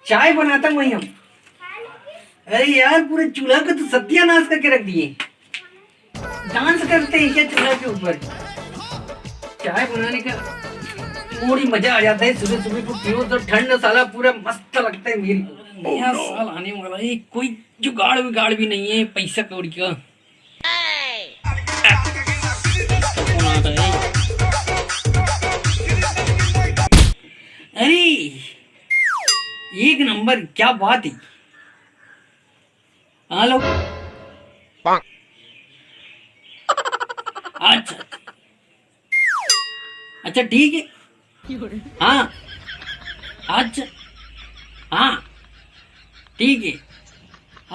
चाय बनाता वही हम। अरे यार पूरे चूल्हा को तो सत्यानाश करके रख दिए। डांस करते हैं क्या चूल्हा के ऊपर? चाय बनाने का थोड़ी मजा आ जाता है। सुबह सुबह को पियो तो ठंड साला पूरा मस्त लगता है मेरे को। नया साल आने वाला है, कोई जुगाड़ विगाड़ भी नहीं है पैसा कौड़ी का। अरे एक नंबर, क्या बात है। हेलो, अच्छा अच्छा ठीक है। हाँ अच्छा, हाँ ठीक है।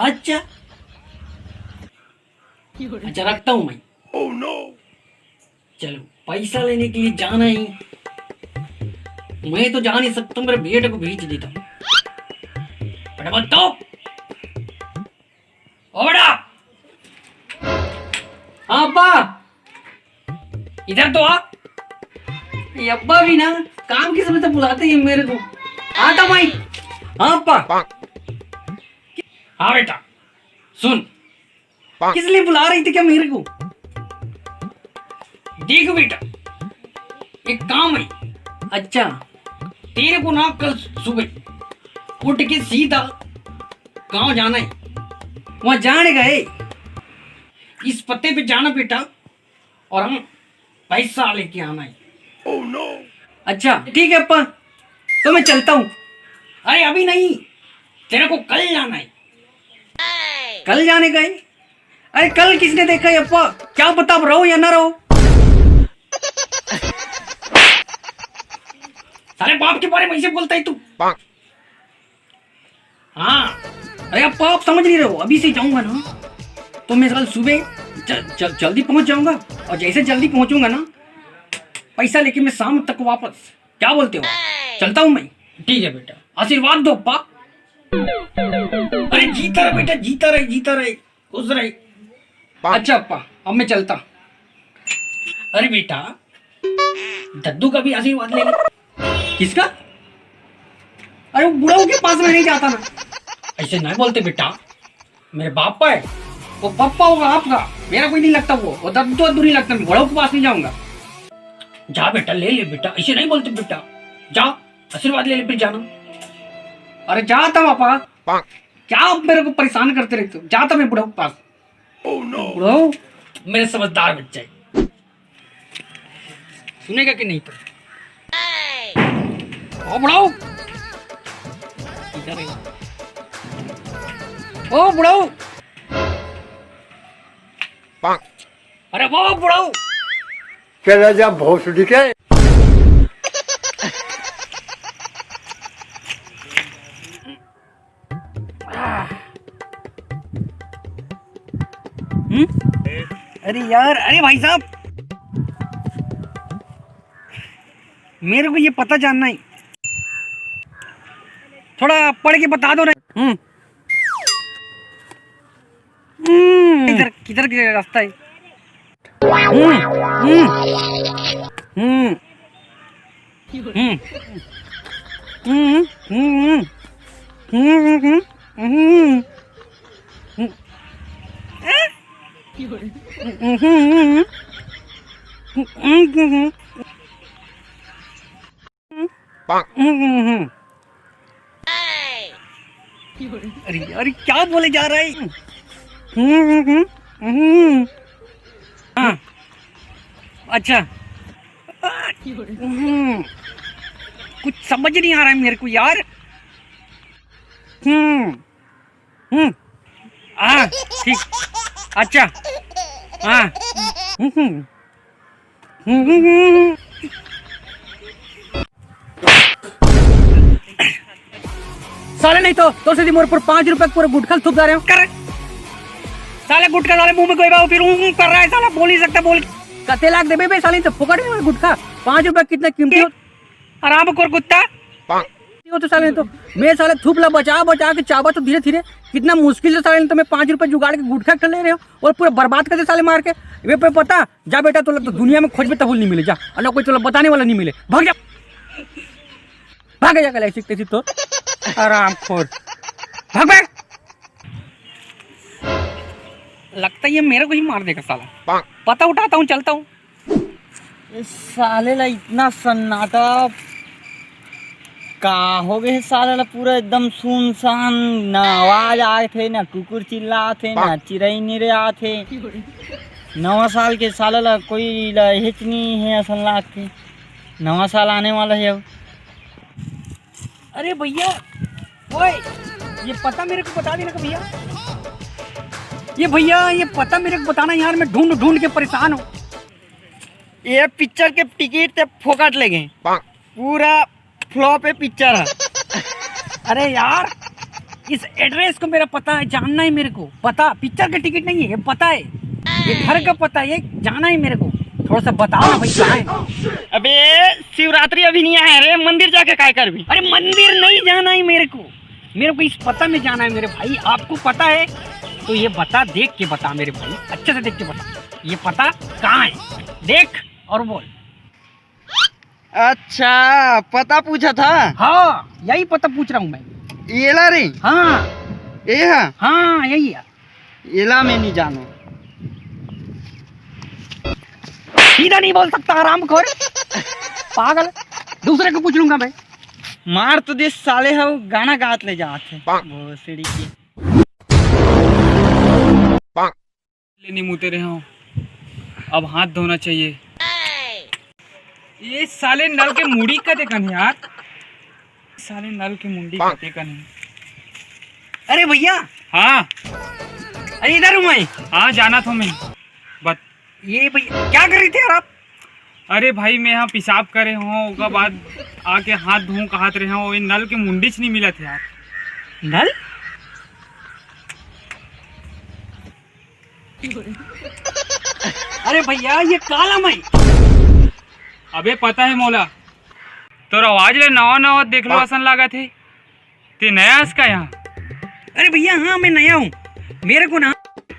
अच्छा अच्छा रखता हूँ मैं। oh, no. चलो पैसा लेने के लिए जाना ही, मैं तो जा नहीं सकता, मेरे बेटे को भेज देता हूँ। फटाफट तो ओ बेटा। हाँ अब्बा, इधर तो आ। ये अब्बा भी ना काम की समय से बुलाते हैं मेरे को। आता मैं। हाँ अब्बा। हाँ बेटा सुन, किस लिए बुला रही थी क्या मेरे को? देख बेटा एक काम है। अच्छा तेरे को ना कल सुबह उठ के सीधा गांव जाना है, वहां जाने गए इस पते पे जाना बेटा, और हम पैसा लेके आना है। oh, no. अच्छा ठीक है अप्पा, तो मैं चलता हूँ। अरे अभी नहीं, तेरे को कल जाना है। कल जाने गए? अरे कल किसने देखा है अप्पा? क्या पता अब रहो या ना रहो। सारे बाप के बारे में ऐसे बोलता है तू? हाँ अरे अप्पा आप समझ नहीं रहे हो, अभी से जाऊंगा ना तो मैं कल सुबह जल्दी पहुंच जाऊंगा, और जैसे जल्दी पहुंचूंगा ना पैसा लेके मैं शाम तक वापस। क्या बोलते हो? चलता हूं मैं। ठीक है बेटा, आशीर्वाद दो अप्पा। अरे जीता रहे बेटा, जीता रहे, जीता रहे, खुश रहे। अच्छा अप्पा अब मैं चलता। अरे बेटा दद्दू का भी आशीर्वाद ले ले। किसका? अरे वो बुढ़ाऊ के पास में नहीं जाता ना। ऐसे नहीं बोलते बेटा, मेरे बाप का है वो, पप्पा होगा आपका, मेरा कोई नहीं लगता वो दद्दू नहीं लगता, मैं बुढ़ाऊ के पास नहीं जाऊंगा। जा बेटा ले ले बेटा, ऐसे नहीं बोलते बेटा, जा आशीर्वाद ले ले फिर जाना। अरे जाता पापा, क्या आप मेरे को परेशान करते रहते हो? जाता मैं बुढ़ाऊ के पास। oh, no. बुढ़ाऊ मेरे समझदार बच्चा है, सुनेगा कि नहीं? तो ओ बुढ़ाऊ, इधर है। ओ बुढ़ाऊ, अरे वो बुढ़ाऊ चला जा भोसड़ी के। अरे यार, अरे भाई साहब मेरे को ये पता जानना है, थोड़ा पढ़ के बता दो ना। किधर किधर का रास्ता है? अरे अरे क्या बोले जा रहा है? हाँ अच्छा, कुछ समझ नहीं आ रहा है मेरे को यार। हाँ ठीक, अच्छा हाँ। साले नहीं तो सीधी मोर पर 5 रुपए पूरे गुटखा थूक जा रहे हो। कर साले गुटखा, साले मुंह में कोई बात फिर कर रहा है साला, बोल नहीं सकता। बोल कते लाख दे बे साले, तो फुकट में गुटखा 5 रुपए कितना कीमती हो? आराम कर कुत्ता हो तो साले, तो मैं साले थूपला बचा बचा के चाबा तो धीरे धीरे कितना मुश्किल से साले तो मैं 5 रुपए जुगाड़ के गुटखा ले रहे हो और पूरा बर्बाद करते साले मार के। वे पे पता जा बेटा, तो दुनिया में खोज में तबुल नहीं मिले, जा अल्लाह कोई तो बताने वाला नहीं मिले, भाग जा, भाग जा कल ऐसी तो। आरामखोर भाग भाग। लगता है ये मेरे को ही मार देगा साला। पता उठाता हूँ, चलता हूँ। इस साले ला इतना सन्नाटा का हो गए, साले ला पूरा एकदम सुनसान, ना आवाज आए थे, ना कुकुर चिल्ला थे, ना चिड़ई निरे आथे। नवा साल के साले ला कोई ला हिच नहीं है असल लाग के। नवा साल आने वाला है अब। अरे भैया, ओए ये पता मेरे को बता देना का भैया। ये भैया ये पता मेरे को बताना यार, मैं ढूंढ ढूंढ के परेशान हूँ। ये पिक्चर के टिकट ते फोकट ले गए, पूरा फ्लॉप है पिक्चर है। अरे यार इस एड्रेस को मेरा पता है, जानना है मेरे को। पता पिक्चर का टिकट नहीं है, ये पता है, ये घर का पता है, ये जाना है मेरे को। थोड़ा सा बताओ ना भाई कहाँ है। अबे शिवरात्रि अभी नहीं आया रे, मंदिर जाके काय कर भी। अरे मंदिर नहीं जाना है मेरे को इस पता में जाना है मेरे भाई। आपको पता है तो ये बता, देख के बता मेरे भाई, अच्छे से देख के बता। ये पता कहाँ है, देख और बोल। अच्छा पता पूछा था। हाँ यही पता पूछ रहा हूँ मैं। येला रे, हाँ ये है। हाँ यही है। येला में नहीं जानो। सीधा नहीं बोल सकता आरामखोर पागल, दूसरे को पूछ लूंगा मैं। मार तो दे साले है, गाना गात ले जाते वो सीढ़ी की। नहीं मुते रहे हो, अब हाथ धोना चाहिए। ये साले नल के मुड़ी का देखन यार, साले नल के मुंडी का देखन है। अरे भैया, हाँ अरे इधर हूँ मैं। हाँ जाना था मैं, बट ये भैया क्या कर रही थे यार आप? अरे भाई मैं यहाँ पेशाब करे हूँ, उसके बाद आके हाथ धोऊं का हाथ रहे हूँ, नल के मुंडी नहीं मिला थे यार। नल? अरे भैया ये काला मैं। अबे पता है मौला, तो आवाज ले नवा नवा देख लो असन लगा थे, ते नया इसका यहाँ। अरे भैया हाँ मैं नया हूँ,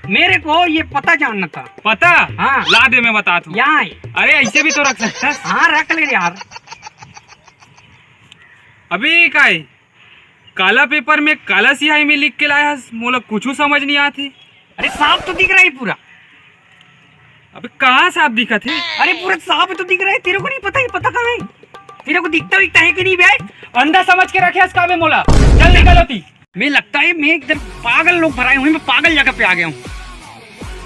मेरे को ये पता जानना था। पता? हाँ ला दे मैं बता तू। यहाँ है। अरे ऐसे भी तो रख सकता है। हाँ रख ले यार। अबे का है? काला पेपर में काला स्याही में लिख के लाया, मोला कुछ समझ नहीं आते। अरे साफ तो दिख रहा है पूरा। अबे कहाँ साफ दिखा थे? अरे पूरा साफ तो दिख रहा है, तेरे को नहीं पता? ये पता कहाँ है? तेरे को दिखता है कि नहीं बे? अंधा समझ के रखे इसका में मोला, चल निकल होती। मैं लगता है मैं इधर पागल लोग भराए हुए, मैं पागल जगह पे आ गया हूँ।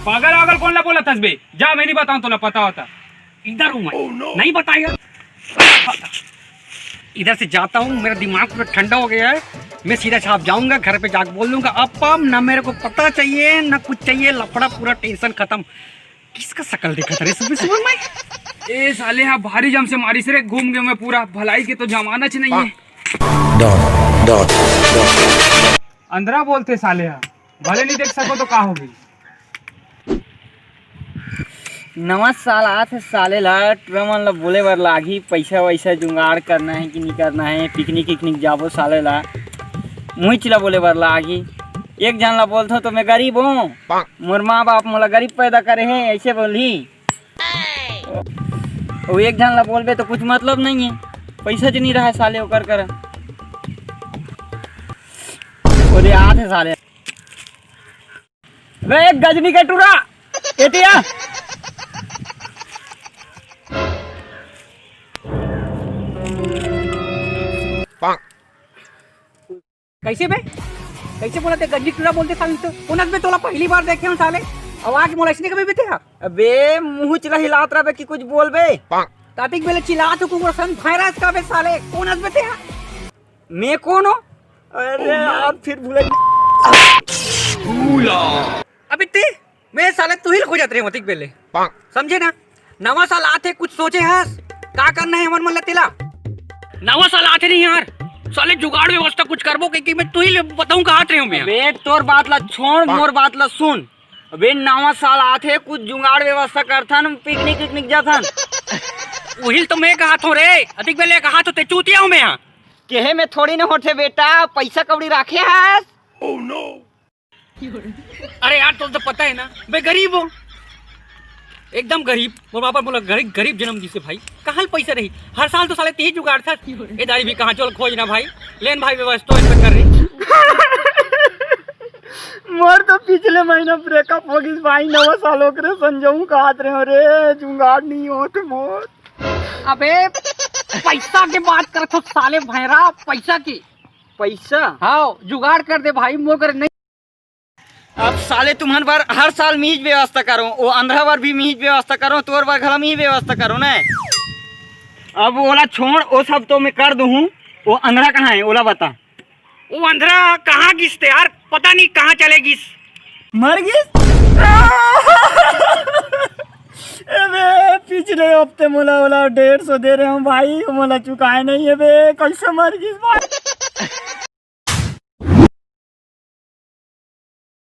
पागल वागल कौन ला बोला तस्बे? जा मैं नहीं बताऊँ तो ना पता होता। इधर हूँ मैं। नहीं बताएगा। इधर से जाता हूँ, मेरा दिमाग पूरा ठंडा हो गया है। मैं सीधा छाप जाऊंगा, घर पे जाकर बोल दूंगा अब ना मेरे को पता चाहिए ना कुछ चाहिए, लफड़ा पूरा टेंशन खत्म। किसका शकल देखा था रे सुबह सुबह मैं? ए साले हाँ भारी जम से मारी से रे, घूम गए मैं पूरा। भलाई के तो जमाना च नहीं है। अंधरा बोलते साले हाँ, भले नहीं देख सको तो का होगी। नवा साल आत है साले ला, ट्रमन ला बोले बर लागी पैसा वैसा जुगाड़ करना है कि नहीं करना है, पिकनिक विकनिक जाबो साले ला। मुझ ला बोले बर लागी, एक जन ला बोलता तो मैं गरीब हूँ, मोर माँ बाप मोला गरीब पैदा करे हैं, ऐसे बोली। और एक जन ला बोलबे तो कुछ मतलब नहीं है, पैसा जो नहीं रहा है साले ओकर कर। बोले आत है साले वे एक गजनी का टूरा एटिया। कैसे बे? कैसे बोला थे गंजी टूरा बोलते साले? तो उनक में तोला पहली बार देखे हूँ साले, आवाज मोला इसने कभी भी देखा? अबे मुँह चला हिलात रहा कि कुछ बोल बे। तातिक बेले चिल्ला तो कुछ सन वायरस का बे साले, कौन हंस बेते? मैं कौन हूँ? अरे यार फिर भूल अबे ते मैं साले तू ही खो जाते रे मतिक बेले, समझे ना? नवा साल आते कुछ सोचे हस का करना है हमर मन ला तेला। नवा साल आते नहीं यार, साले जुगाड़ व्यवस्था कुछ करबो कि मैं तू ही बताऊं कहाँ रहे हूँ मैं। अबे तोर बात ला छोड़, मोर बात ला सुन। अबे नवा साल आते कुछ जुगाड़ व्यवस्था करथन, पिकनिक विकनिक जाथन। वही तो मैं कहा था रे, अधिक बेले कहा तो ते चूतिया हूँ मैं यहाँ। केहे में थोड़ी न होते बेटा, पैसा कौड़ी राखे है। अरे यार तो पता है ना मैं गरीब हूँ, एकदम गरीब। मोर बाबा बोला गरीब जन्म जिसे भाई, कहाँ पैसा रही? हर साल तो साले 30 जुगाड़ था। ये दारी भी कहाँ चल खोज ना भाई। लेन भाई व्यवस्था इस पे कर रही। मोर तो पिछले महीना ब्रेकअप हो गई भाई, नवा साल हो करे संजऊ कहत रहे हो रे, जुगाड़ नहीं हो तो मोर। अबे पैसा के बात कर तो साले भैरा, पैसा की। पैसा हाँ जुगाड़ कर दे भाई, मोर करे नहीं। अब साले तुम्हारे बार हर साल मीज व्यवस्था करो, वो अंधरा बार भी मीज व्यवस्था करो, तोर बार घर में ही व्यवस्था करो ना। अब ओला छोड़, वो सब तो मैं कर दूँ। वो अंधरा कहाँ है ओला बता। वो अंधरा कहाँ गिसते यार, पता नहीं कहाँ चले गिस। मर गई। अबे पिछले हफ्ते मोला 150 दे रहे हूँ भाई, मोला चुकाए नहीं है बे, कैसे मर गई भाई।